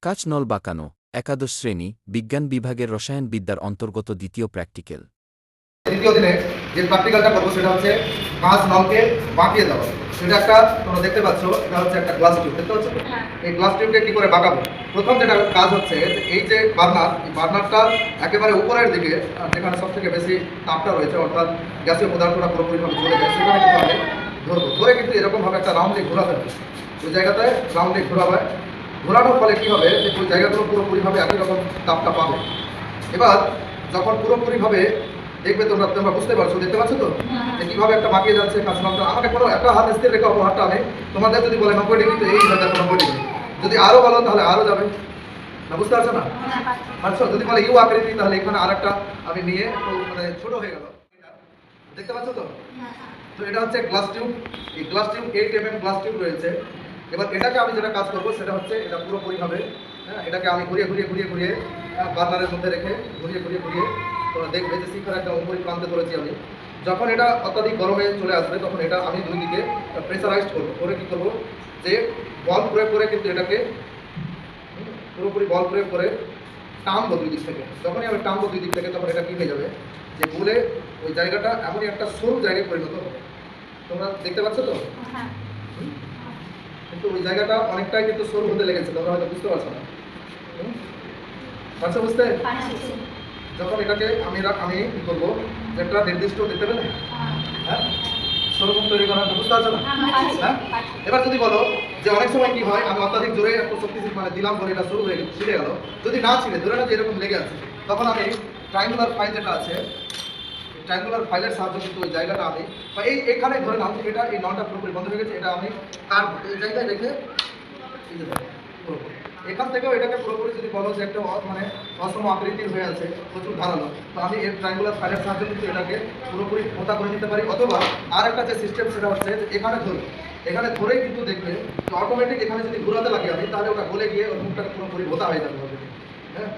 আকাশ নল বাঁকানো, একাদশ শ্রেণী, বিজ্ঞান বিভাগের রসায়নবিদ্যার অন্তর্গত দ্বিতীয় প্র্যাকটিক্যাল। দ্বিতীয় দিনে যে প্র্যাকটিক্যালটা করবো সেটা হচ্ছে কাঁচ নলকে বাঁকিয়ে দেওয়া। সেটা একটা তোমরা দেখতে পাচ্ছ, এটা হচ্ছে একটা গ্লাস টিউব, দেখতে পাচ্ছ? এই গ্লাস টিউবকে কি করে বাঁকাবো? প্রথম যেটা কাজ হচ্ছে, এই যে বার্নার, এই বার্নারটা একেবারে উপরের দিকে, যেখানে সব থেকে বেশি তাপটা রয়েছে, অর্থাৎ গ্যাসীয় পদার্থটা পুরোপুরিভাবে চলে যায়, সেখানে কিন্তু আমি ধরবো। ধরে কিন্তু এরকমভাবে একটা রাউন্ডে ঘোরাতে হবে। ওই জায়গাতে রাউন্ডে ঘোরাবে। ঘোরানোর ফলে কী হবে, যে ওই জায়গাগুলো পুরোপুরিভাবে একই রকম তাপটা পাবে। এবার যখন পুরোপুরিভাবে দেখবে, তোমরা বুঝতে পারছো, দেখতে পাচ্ছ তো যে কীভাবে একটা বাঁকিয়ে যাচ্ছে কাঁচ নলটা। আমাকে কোনো একটা হাত স্থির রেখে অপর হাতটা আমি, তোমাদের যদি বলে 90 ডিগ্রি, তো এই দেখো 90 ডিগ্রি। যদি আরও বলো তাহলে আরও যাবে না, বুঝতে পারছো না? পারছো? যদি বলে ইউ আকৃতি, তাহলে এখানে আর একটা আমি নিয়ে মানে ছোট হয়ে গেল। দেখতে পাচ্ছ তো? তো এটা হচ্ছে গ্লাস টিউব। এই glass tube 8 mm glass tube রয়েছে। এবার এটাকে আমি যেটা কাজ করবো সেটা হচ্ছে, এটা পুরোপুরিভাবে এটাকে আমি ঘুরিয়ে বার্নারের মধ্যে রেখে ঘুরিয়ে তোমরা দেখবে যে শিখার একটা উপরি প্রান্তে ধরেছি আমি। যখন এটা অত্যাধিক গরমে চলে আসবে, তখন এটা আমি দুই দিকে প্রেসারাইজড করবো। করে কী করবো, যে বল প্রয়োগ করে কিন্তু এটাকে পুরোপুরি বল প্রয়োগ করে টানবো দুই দিক থেকে। যখনই আমি টানবো দুই দিক থেকে, তখন এটা কী হয়ে যাবে, যে বলে ওই জায়গাটা এমনই একটা সরু জায়গায় পরিণত হবে। তোমরা দেখতে পাচ্ছ তো? কিন্তু ওই জায়গাটা অনেকটাই কিন্তু সরু হতে লেগেছে, তোমরা হয়তো বুঝতে পারছো না। পারছো বুঝতে? যখন এটাকে আমি কি করবো, যে একটা নির্দিষ্ট দেখতে পেলে, হ্যাঁ, সরুমুখ তৈরি করা, বুঝতে পারছো না? হ্যাঁ, এবার যদি বলো যে অনেক সময় কি হয়, আমি অত্যাধিক জোরে একটু শক্তিশালী মানে দিলাম, বলে এটা শুরু হয়ে ছিঁড়ে গেল। যদি না ছিঁড়ে, ধরে না যে এরকম লেগে আছে, তখন আমি ট্রায়াঙ্গুলার ফাইল যেটা আছে, ট্রায়াঙ্গুলার ফাইলের সাহায্যে কিন্তু ওই জায়গাটা আমি, বা এইখানে ধরে নাম, এটা এই নলটা পুরোপুরি বন্ধ হয়ে গেছে, এটা আমি তার এই জায়গায় রেখে এখান থেকেও এটাকে পুরোপুরি যদি বলো যে একটা মানে অসম আকৃতির হয়ে আছে, প্রচুর ধারালো, তো আমি এর ট্রায়াঙ্গুলার ফাইলের সাহায্যে কিন্তু এটাকে পুরোপুরি ভোতা করে দিতে পারি। অথবা আর একটা যে সিস্টেম, সেটা হচ্ছে এখানে ধরে, এখানে ধরেই কিন্তু দেখবে যে অটোমেটিক এখানে যদি ঘোরাতে লাগে আমি, তাহলে ওটা গলে গিয়ে ওর মুখটাকে পুরোপুরি ভোতা হয়ে যাবে। হ্যাঁ,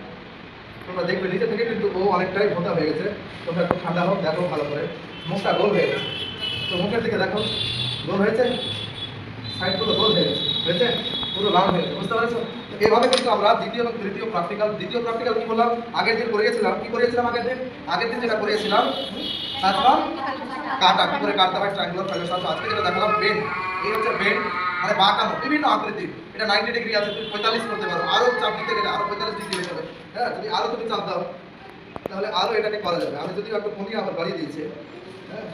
তোমরা দেখবে নিচে থেকে কিন্তু ও অনেকটাই ভোতা হয়ে গেছে। তোমরা একটু ঠান্ডা হোক, দেখো ভালো করে, মুখটা গোল হয়ে গেছে। তো মুখের দিকে দেখো, গোল হয়েছে, সাইডগুলো গোল হয়ে গেছে, হয়েছে পুরো লাল হয়ে গেছে, বুঝতে পারছো? এইভাবে কিন্তু আমরা দ্বিতীয় এবং তৃতীয় প্র্যাকটিক্যাল কি বললাম, আগের দিন করিয়েছিলাম আগের দিন যেটা করিয়েছিলাম, তারপর কাটা, কি করে কাটতে হয় ট্রায়াঙ্গুলার ফাইলের সাহায্যে। আজকে যেটা দেখালাম বেন্ড, এই হচ্ছে বেন্ড, মানে বাঁকানো বিভিন্ন আকৃতি। এটা 90 ডিগ্রি আছে, তুমি 45 করতে পারো, আরও চাপ দিতে গেলে আরও 45 ডিগ্রি হয়ে যাবে। হ্যাঁ, যদি আরও তুমি চাপ দাও, তাহলে আরও এটাকে করা যাবে। আমি যদি একটু কমিয়ে আবার বাড়িয়ে দিয়েছি, হ্যাঁ,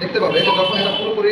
দেখতে পাবে যে যখন এটা পুরোপুরি